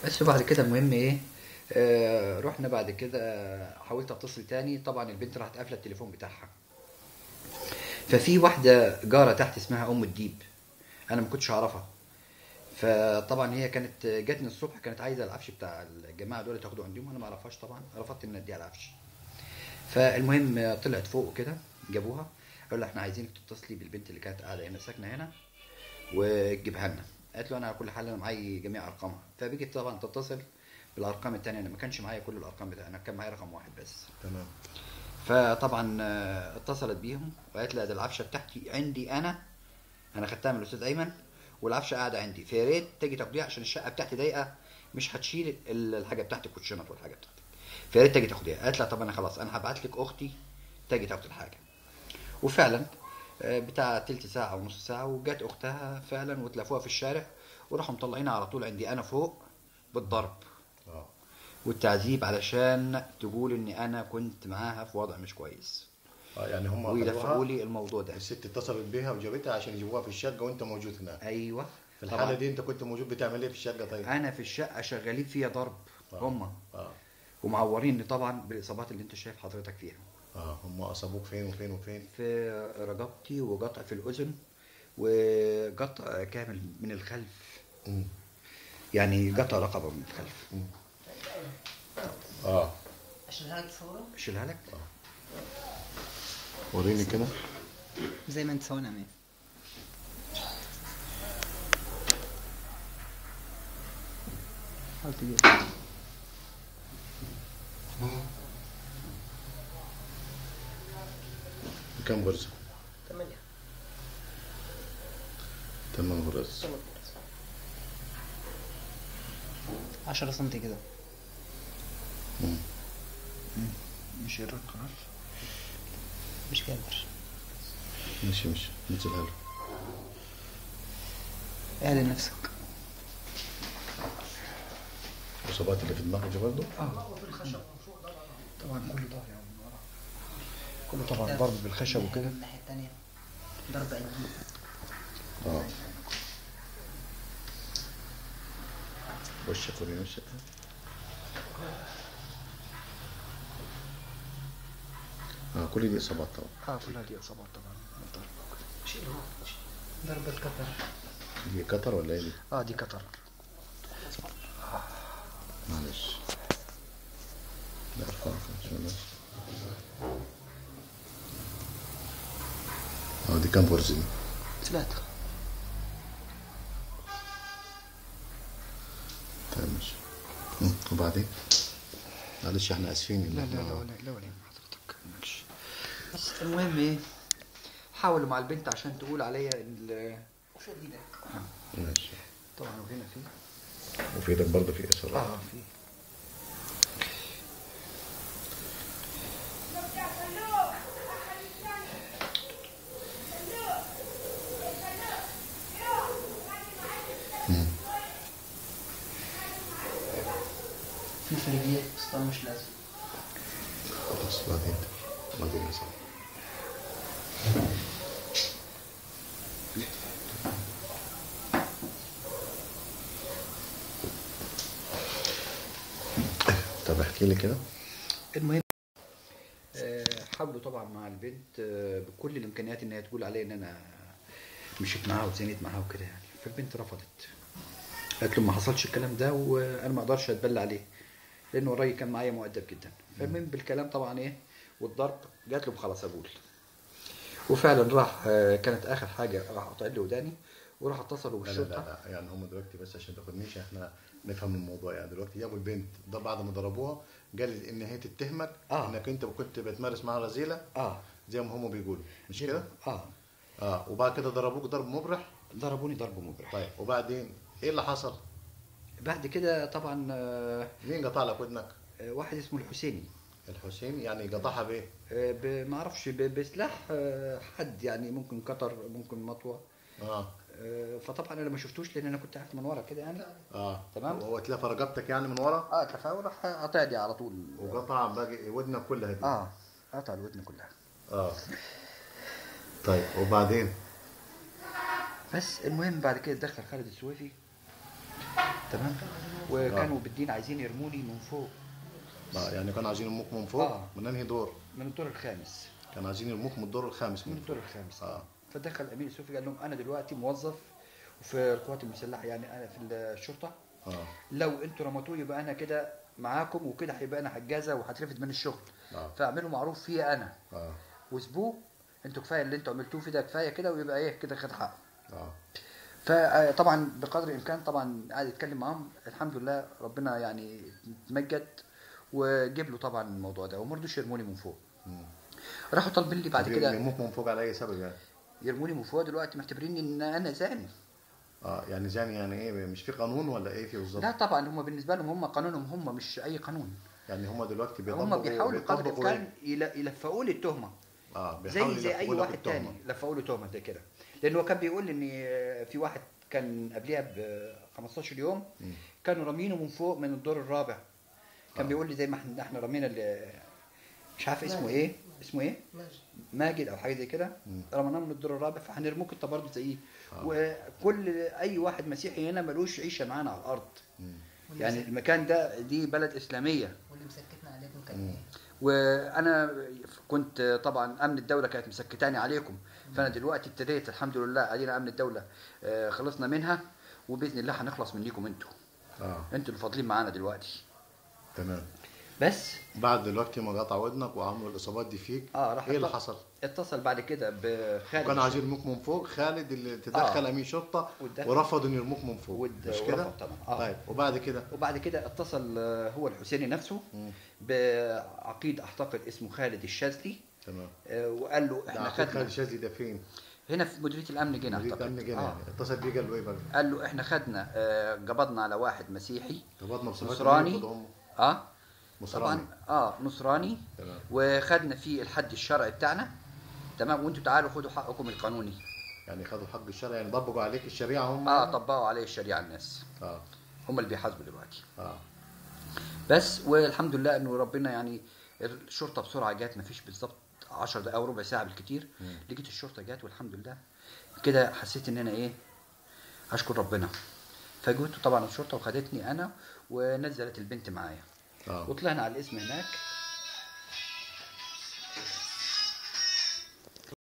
بس وبعد كده المهم ايه، رحنا بعد كده حاولت اتصل تاني، طبعا البنت راحت قافله التليفون بتاعها. ففي واحده جاره تحت اسمها ام الديب، انا ما كنتش اعرفها. فطبعا هي كانت جاتني الصبح، كانت عايزه العفش بتاع الجماعه دول تاخده عندهم، انا ما اعرفهاش طبعا، رفضت ان اديها العفش. فالمهم طلعت فوق كده، جابوها، قالوا لها احنا عايزينك تتصلي بالبنت اللي كانت قاعده هنا ساكنه هنا وتجيبها لنا. قالت له انا على كل حال انا معايا جميع ارقامها. فبيجي طبعا تتصل بالارقام التانية، انا ما كانش معايا كل الارقام بتاعي، انا كان معايا رقم واحد بس. تمام. فطبعا اتصلت بيهم وقالت لها ده العفشه بتاعتي عندي انا خدتها من الاستاذ ايمن، والعفشه قاعده عندي، فيا ريت تيجي تاخديها عشان الشقه بتاعتي ضيقه، مش هتشيل الحاجه بتاعتك والشنط والحاجه بتاعتك، فيا ريت تيجي تاخديها. قالت لها طب انا خلاص انا هبعت لك اختي تيجي تاخد الحاجه. وفعلا بتاع تلت ساعه او نص ساعه وجات اختها فعلا، وتلافوها في الشارع وراحوا مطلعينها على طول عندي انا فوق بالضرب اه. والتعذيب، علشان تقول ان انا كنت معاها في وضع مش كويس، اه يعني هم ويلفقوا اخذوها. لي الموضوع ده. الست اتصلت بيها وجابتها عشان يجيبوها في الشقه وانت موجود هناك. ايوه. في الحاله طبعا دي انت كنت موجود بتعمل ايه في الشقه طيب؟ انا في الشقه شغالين فيها ضرب اه. هم، اه. ومعوريني طبعا بالاصابات اللي انت شايف حضرتك فيها، اه هم اصابوك فين وفين وفين؟ في رقبتي وقطع في الاذن وقطع كامل من الخلف، مم. يعني قطع رقبه من الخلف. مم. اه. اشيلها لك صورة اشيلها لك. وريني كده. زي ما انت سوينا مين. حاول تجيب كم غرزه؟ 8 8 غرز. 10 سنتي كده. مم. مش الرقبه. مش كبر. ماشي نزلها له. اعلن نفسك. الاصابات اللي في دماغك دي برضه؟ طبعا كله ضهر يعني من ورا، كله طبعا ضرب بالخشب وكده. الناحية التانية ضرب قلبي. اه. وشك وريني وشك. كل دي اصابات طبعا. كلها دي اصابات طبعا من الضرب. ضرب الكتر. دي قطر ولا ايه دي؟ دي قطر. معلش. لا ارفع شو ده؟ دي كام غرزة دي؟ 3. طيب ماشي. وبعدين؟ معلش احنا اسفين. لا حضرتك ماشي. بس المهم ايه، حاولوا مع البنت عشان تقول عليا وفي ايدك. ماشي. طبعا وهنا في وفي ايدك برضه في اصابات. في. في رجليك بس طبعا مش لازم. خلاص بعدين اصابات. طب احكي لي كده. المهم حاولوا طبعا مع البنت بكل الامكانيات ان هي تقول عليا ان انا مشيت معاها وزنيت معاها وكده يعني. فالبنت رفضت، قالت له ما حصلش الكلام ده وانا ما اقدرش اتبلى عليه لانه الراجل كان معايا مؤدب جدا. فالمهم بالكلام طبعا ايه والضرب، قالت له خلاص اقول. وفعلا راح كانت اخر حاجه راح قطع لي وداني وراح اتصلوا بالشرطه. لا يعني هم دلوقتي بس عشان تاخدنيش احنا نفهم الموضوع. يعني دلوقتي جابوا البنت ده بعد ما ضربوها، قال ان هي تتهمك انك انت كنت بتمارس معاها رذيله زي ما هم بيقولوا، مش كده؟ وبعد كده ضربوك ضرب مبرح. ضربوني ضرب مبرح. طيب وبعدين ايه اللي حصل؟ بعد كده طبعا مين قطع لك ودنك؟ واحد اسمه الحسيني. الحسيني يعني قطعها بايه؟ ما اعرفش بسلاح حد يعني، ممكن قطر ممكن مطوه. فطبعا انا ما شفتوش لان انا كنت قاعد من ورا كده يعني. تمام. هو اتلف رقبتك يعني من ورا؟ اتلف وراح قطع لي على طول. وقطع باقي ودنك كلها دي؟ قطع الودن كلها. طيب وبعدين؟ بس المهم بعد كده دخل خالد السويفي، تمام، وكانوا بالدين عايزين يرموني من فوق. يعني كانوا عايزين يرموك من فوق؟ من انهي دور؟ من الدور الخامس. كانوا عايزين يرموك من الدور الخامس؟ من الدور الخامس. فدخل امين السوفي قال لهم انا دلوقتي موظف في القوات المسلحه، يعني انا في الشرطه. لو انتوا رمتوه يبقى انا كده معاكم، وكده هيبقى انا حجازه وهترفد من الشغل. فاعملوا معروف فيا انا. واسبوه، انتوا كفايه اللي انتوا عملتوه في ده، كفايه كده، ويبقى ايه كده خد حقه. فطبعا بقدر الامكان طبعا قاعد يتكلم معاهم، الحمد لله ربنا يعني تمجد وجيب له طبعا الموضوع ده، وما رضوش يرموني من فوق. راحوا طالبين لي بعد كده. يرموك من فوق على اي سبب يعني؟ يرموني من فوق دلوقتي معتبريني ان انا زاني. يعني زاني يعني ايه؟ مش في قانون ولا ايه في بالظبط؟ لا طبعا هم بالنسبه لهم هم قانونهم هم، مش اي قانون. يعني هم دلوقتي هم بيحاولوا قدر الامكان يلفقوا لي التهمه. زي اي واحد تاني لفقوا له تهمه زي كده، لانه هو كان بيقول ان في واحد كان قبلها ب 15 يوم كانوا رامينه من فوق من الدور الرابع. كان بيقول لي زي ما احنا رمينا مش عارف اسمه ايه ماجد او حاجه زي كده، رميناه من الدور الرابع، فهنرموك انت برضه زيه. وكل اي واحد مسيحي هنا ملوش عيشه معانا على الارض. يعني المكان ده دي بلد اسلاميه. واللي مسكتنا عليكم كان ايه؟ وانا كنت طبعا امن الدوله كانت مسكتاني عليكم، فانا دلوقتي ابتديت الحمد لله ادينا امن الدوله خلصنا منها، وباذن الله هنخلص منكم انتوا. انتوا اللي فاضلين معانا دلوقتي. تمام. بس بعد دلوقتي ما قطع ودنك وعملوا الاصابات دي فيك، ايه اللي حصل؟ اتصل بعد كده بخالد. كانوا عايزين يرموك من فوق، خالد اللي تدخل امين شرطه ورفضوا ان يرموك من فوق، مش كده؟ طبعا. طيب وبعد كده اتصل هو الحسيني نفسه بعقيد اعتقد اسمه خالد الشاذلي. تمام. وقال له احنا خدنا. خالد الشاذلي ده فين؟ هنا في مديريه الامن جنة. مديريه الامن جنة. اتصل بيه قال له ايه بقى؟ قال له احنا خدنا قبضنا على واحد مسيحي نصراني. طبعا نصراني. تمام. وخدنا فيه الحد الشرعي بتاعنا. تمام. وانتوا تعالوا خدوا حقكم القانوني. يعني خدوا الحق الشرعي، يعني طبقوا عليك الشريعه هم؟ طبقوا عليه الشريعه الناس. هم اللي بيحاسبوا دلوقتي. بس والحمد لله انه ربنا يعني الشرطه بسرعه جت، ما فيش بالظبط 10 دقائق او ربع ساعه بالكتير لقيت الشرطه جت، والحمد لله كده حسيت ان انا ايه اشكر ربنا. فجيت طبعا الشرطه وخدتني انا ونزلت البنت معايا. وطلعنا على الاسم هناك.